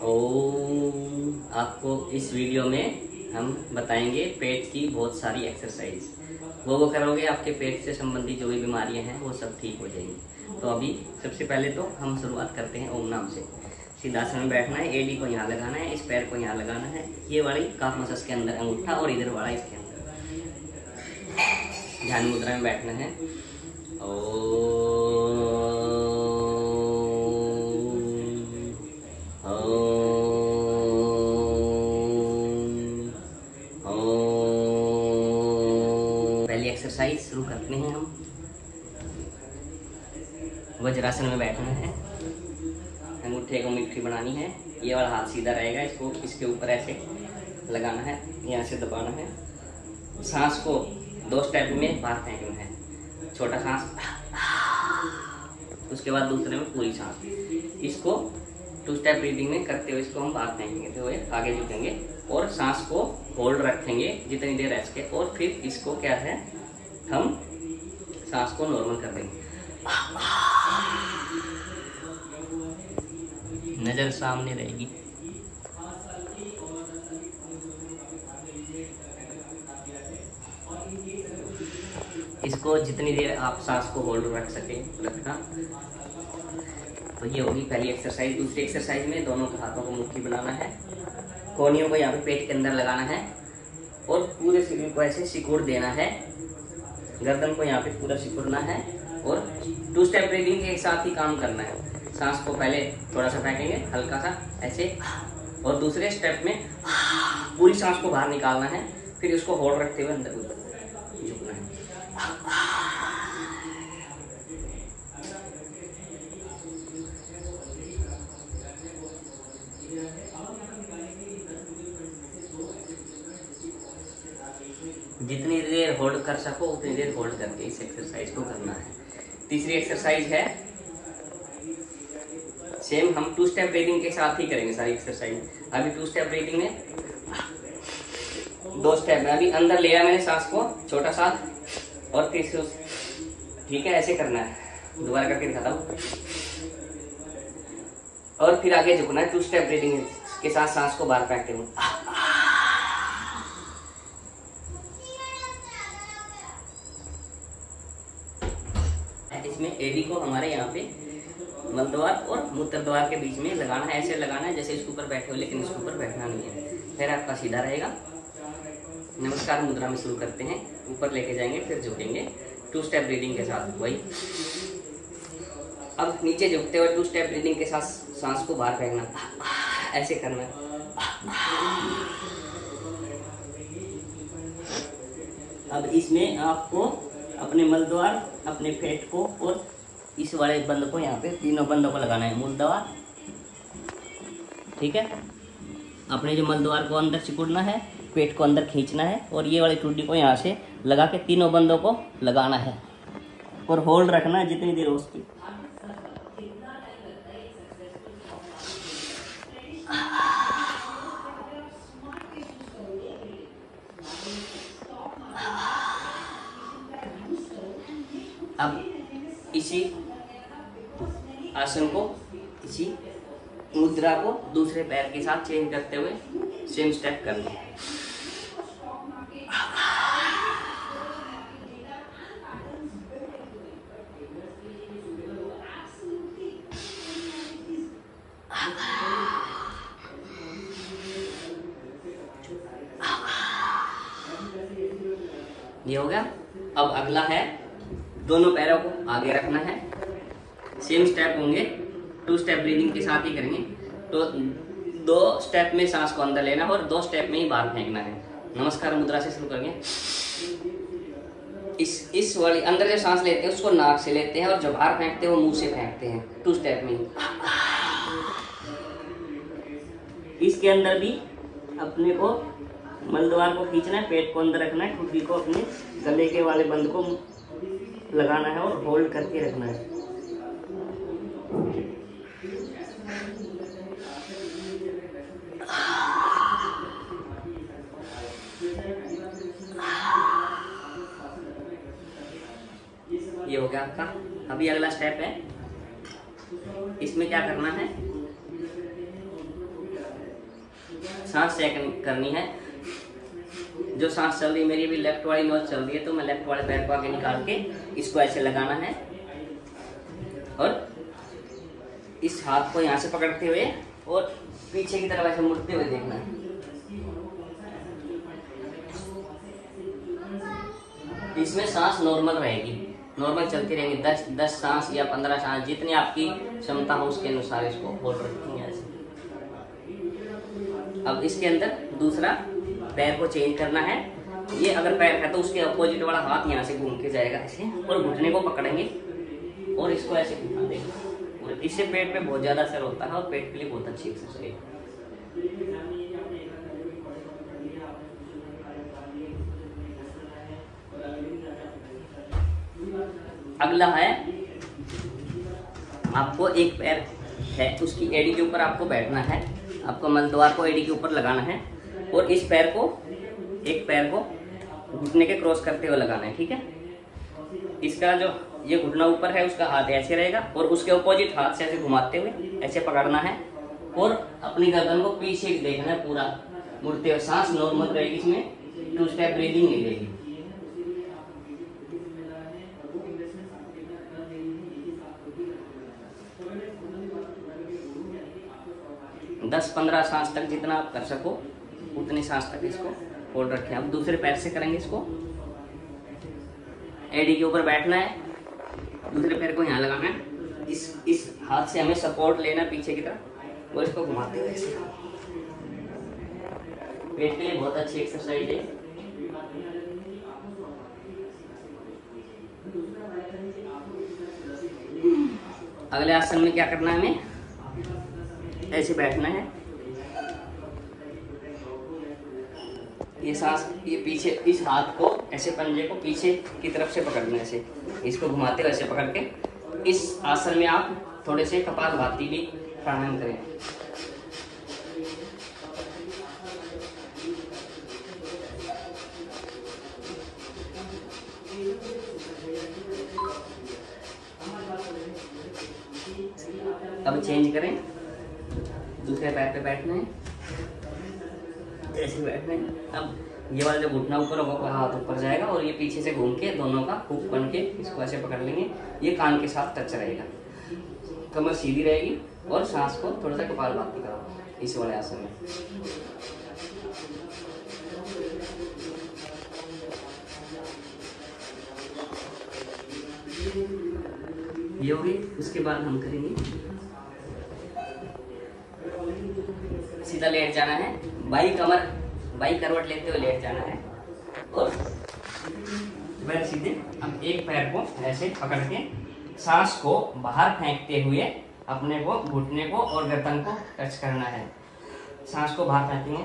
और आपको इस वीडियो में हम बताएंगे पेट की बहुत सारी एक्सरसाइज। वो करोगे आपके पेट से संबंधित जो भी बीमारियां हैं वो सब ठीक हो जाएंगी। तो अभी सबसे पहले तो हम शुरुआत करते हैं ओम नाम से। सिद्धासन में बैठना है, एडी को यहाँ लगाना है, इस पैर को यहाँ लगाना है, ये वाली काफ मसल्स के अंदर अंगूठा और इधर वाला इसके अंदर। ध्यान मुद्रा में बैठना है। पहली एक्सरसाइज शुरू करते हैं हम। वज्रासन में बैठना है, अंगूठे को मुट्ठी बनानी है, ये वाला हाथ सीधा रहेगा, इसको इसके ऊपर ऐसे लगाना है, यहाँ से दबाना है। सांस को 2 स्टेप में बाहर फेंकना है। छोटा सांस, उसके बाद दूसरे में पूरी सांस। इसको 2 स्टेप ब्रीदिंग में करते हुए इसको हम बाहर फेंकेंगे हुए आगे झुकेंगे और सांस को होल्ड रखेंगे जितनी देर रह सके, और फिर इसको क्या है हम सांस को नॉर्मल कर देंगे। नजर सामने रहेगी। इसको जितनी देर आप सांस को होल्ड रख सके रखना। तो ये होगी पहली एक्सरसाइज। दूसरी एक्सरसाइज में दोनों हाथों को मुट्ठी बनाना है, कोहनियों को यहाँ पे पेट के अंदर लगाना है और पूरे शरीर को ऐसे सिकुड़ देना है। गर्दन को यहाँ पे पूरा सिकुड़ना है और 2 स्टेप ब्रीदिंग के साथ ही काम करना है। सांस को पहले थोड़ा सा फेंकेंगे हल्का सा ऐसे, और दूसरे स्टेप में पूरी सांस को बाहर निकालना है, फिर उसको होल्ड रखते हुए अंदर झुकना है। जितनी देर होल्ड कर सको उतनी देर होल्ड करके इस एक्सरसाइज को करना है। तीसरी एक्सरसाइज है, सेम हम 2 स्टेप ब्रीदिंग के साथ ही करेंगे सारी एक्सरसाइज। अभी 2 स्टेप ब्रीदिंग में 2 स्टेप में अभी अंदर लिया मैंने सांस को छोटा सा, और तीसरे ठीक है ऐसे करना है। दोबारा करके दिखाता हूँ, और फिर आगे झुकना है 2 स्टेप ब्रीदिंग के साथ सांस को बाहर फेंकते हुए। इसमें एडी को हमारे यहाँ पे मलद्वार और मूत्र द्वार के बीच में लगाना है। ऐसे लगाना है जैसे इसके ऊपर बैठे हो, लेकिन इसके ऊपर बैठना नहीं है। फिर आपका सीधा रहेगा। नमस्कार मुद्रा में शुरू करते हैं, ऊपर लेके जाएंगे फिर झुकेंगे 2 स्टेप ब्रीदिंग के साथ। वही अब नीचे झुकते हुए 2 स्टेप ब्रीदिंग के साथ सांस को बाहर फेंकना, ऐसे करना है। अब इसमें आपको अपने मलद्वार, अपने पेट को और इस वाले बंद को यहाँ पे तीनों बंदों को लगाना है। मूलद्वार, ठीक है, अपने जो मलद्वार को अंदर सिकुड़ना है, पेट को अंदर खींचना है, और ये वाली टुड्डी को यहाँ से लगा के तीनों बंदों को लगाना है और होल्ड रखना है जितनी देर हो उसकी। अब इसी आसन को, इसी मुद्रा को दूसरे पैर के साथ चेंज करते हुए सेम स्टेप करना है। ये हो गया। अब अगला है, दोनों पैरों को आगे रखना है, सेम स्टेप होंगे, 2 स्टेप ब्रीदिंग के साथ ही करेंगे। तो 2 स्टेप में सांस को अंदर लेना है और 2 स्टेप में ही बाहर फेंकना है। नमस्कार मुद्रा से शुरू करेंगे। इस वाली अंदर जो सांस लेते हैं उसको नाक से लेते हैं, और जो बाहर फेंकते हैं वो मुंह से फेंकते हैं 2 स्टेप में ही। इसके अंदर भी अपने को मलद्वार को खींचना है, पेट को अंदर रखना है, ठुड्डी को अपने गले के वाले बंद को लगाना है और होल्ड करके रखना है। ये हो गया आपका। अभी अगला स्टेप है, इसमें क्या करना है, सांस चेक करनी है। जो सांस चल रही है मेरी भी लेफ्ट वाली नोज चल रही है, तो मैं लेफ्ट वाले पैर को आगे निकाल के इसको ऐसे लगाना है और इस हाथ को यहाँ से पकड़ते हुए और पीछे की तरफ ऐसे मुड़ते हुए देखना है। इसमें सांस नॉर्मल रहेगी, नॉर्मल चलती रहेंगी। 10 सांस या 15 सांस, जितनी आपकी क्षमता हो उसके अनुसार इसको होल्ड रखेंगे ऐसे। अब इसके अंदर दूसरा पैर को चेंज करना है। ये अगर पैर है तो उसके अपोजिट वाला हाथ यहाँ से घूम के जाएगा ऐसे, और घुटने को पकड़ेंगे और इसको ऐसे घुमा देंगे। और इससे पेट पे बहुत ज्यादा असर होता है और पेट के लिए बहुत अच्छी एक्सरसाइज है। अगला है, आपको एक पैर है उसकी एड़ी के ऊपर आपको बैठना है। आपको मलद्वार को एड़ी के ऊपर लगाना है और इस पैर को, एक पैर को घुटने के क्रॉस करते हुए लगाना है, ठीक है। इसका जो ये घुटना ऊपर है उसका हाथ ऐसे रहेगा और उसके अपोजिट हाथ से ऐसे घुमाते हुए ऐसे पकड़ना है और अपनी गर्दन को पीछे देखना है पूरा मुड़ते हुए। सांस नॉर्मल रहेगी, इसमें 2 स्टेप ब्रीदिंग नहीं रहेगी। 10-15 सांस तक जितना आप कर सको उतनी सांस तक इसको होल्ड रखें। अब दूसरे पैर से करेंगे इसको। एडी के ऊपर बैठना है, दूसरे पैर को यहाँ लगाना है, इस हाथ से हमें सपोर्ट लेना है पीछे की तरफ और इसको घुमाते हुए ऐसे। पेट के लिए बहुत अच्छी एक्सरसाइज है। अगले आसन में क्या करना है, हमें ऐसे बैठना है। ये सांस, ये पीछे इस हाथ को ऐसे पंजे को पीछे की तरफ से पकड़ना है ऐसे, इसको घुमाते हुए ऐसे पकड़ के इस आसन में आप थोड़े से कपालभाति भी प्राणायाम करें। अब चेंज करें, दूसरे पैर पे बैठना है, ऐसे बैठना है। अब ये वाला जो घुटना ऊपर होगा हाथ ऊपर जाएगा और ये पीछे से घूम के दोनों का हुक बन के इसको ऐसे पकड़ लेंगे। ये कान के साथ टच रहेगा, कमर सीधी रहेगी और सांस को थोड़ा सा कपालभाति करो इस वाले आसन में। ये होगी। उसके बाद हम करेंगे सीधा लेट जाना है, बाई करवट लेते हुए लेट जाना है और पैर सीधे। अब एक पैर को ऐसे पकड़ के सांस को बाहर फेंकते हुए अपने को घुटने को और गर्दन को टच करना है। सांस को बाहर फेंकेंगे,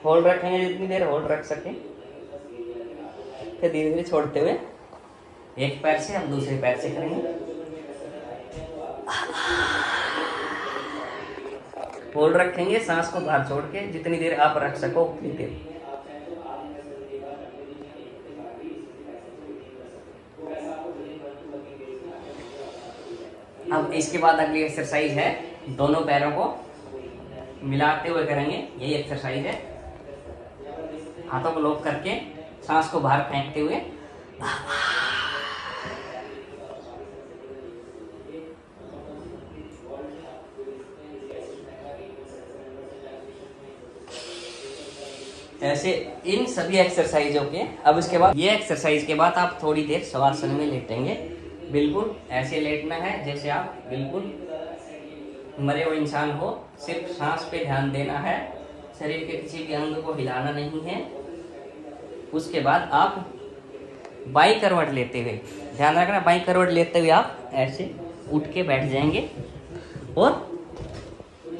होल्ड रखेंगे जितनी देर होल्ड रख सके, फिर धीरे धीरे छोड़ते हुए एक पैर से हम दूसरे पैर से करेंगे। होल्ड रखेंगे, सांस को बाहर छोड़ के जितनी देर आप रख सको उतनी देर। अब इसके बाद अगली एक्सरसाइज है, दोनों पैरों को मिलाते हुए करेंगे। यही एक्सरसाइज है, हाथों को लॉक करके सांस को बाहर फेंकते हुए ऐसे इन सभी एक्सरसाइजों के। अब इसके बाद ये एक्सरसाइज के बाद आप थोड़ी देर शवासन में लेटेंगे। बिल्कुल ऐसे लेटना है जैसे आप बिल्कुल मरे हुए इंसान हो। सिर्फ सांस पे ध्यान देना है, शरीर के किसी भी अंग को हिलाना नहीं है। उसके बाद आप बाई करवट लेते हुए, ध्यान रखना, बाई करवट लेते हुए आप ऐसे उठ के बैठ जाएंगे और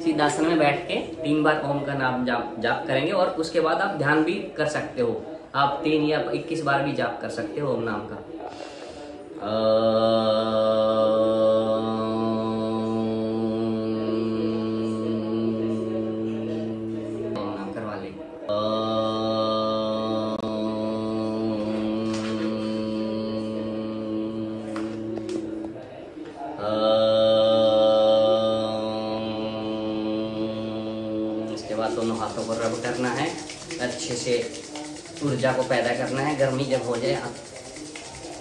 सिद्धासन में बैठ के 3 बार ओम का नाम जाप करेंगे। और उसके बाद आप ध्यान भी कर सकते हो, आप 3 या 21 बार भी जाप कर सकते हो ओम नाम का। ओम नाम करवा ले। उसके बाद दोनों हाथों को रब करना है, अच्छे से ऊर्जा को पैदा करना है। गर्मी जब हो जाए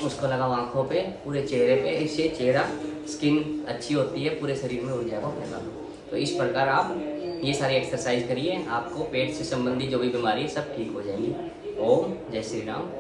उसको लगाओ आँखों पे, पूरे चेहरे पे, इससे चेहरा स्किन अच्छी होती है, पूरे शरीर में ऊर्जा को फैला दो। तो इस प्रकार आप ये सारी एक्सरसाइज करिए, आपको पेट से संबंधित जो भी बीमारी है सब ठीक हो जाएंगी। ओम जय श्री राम।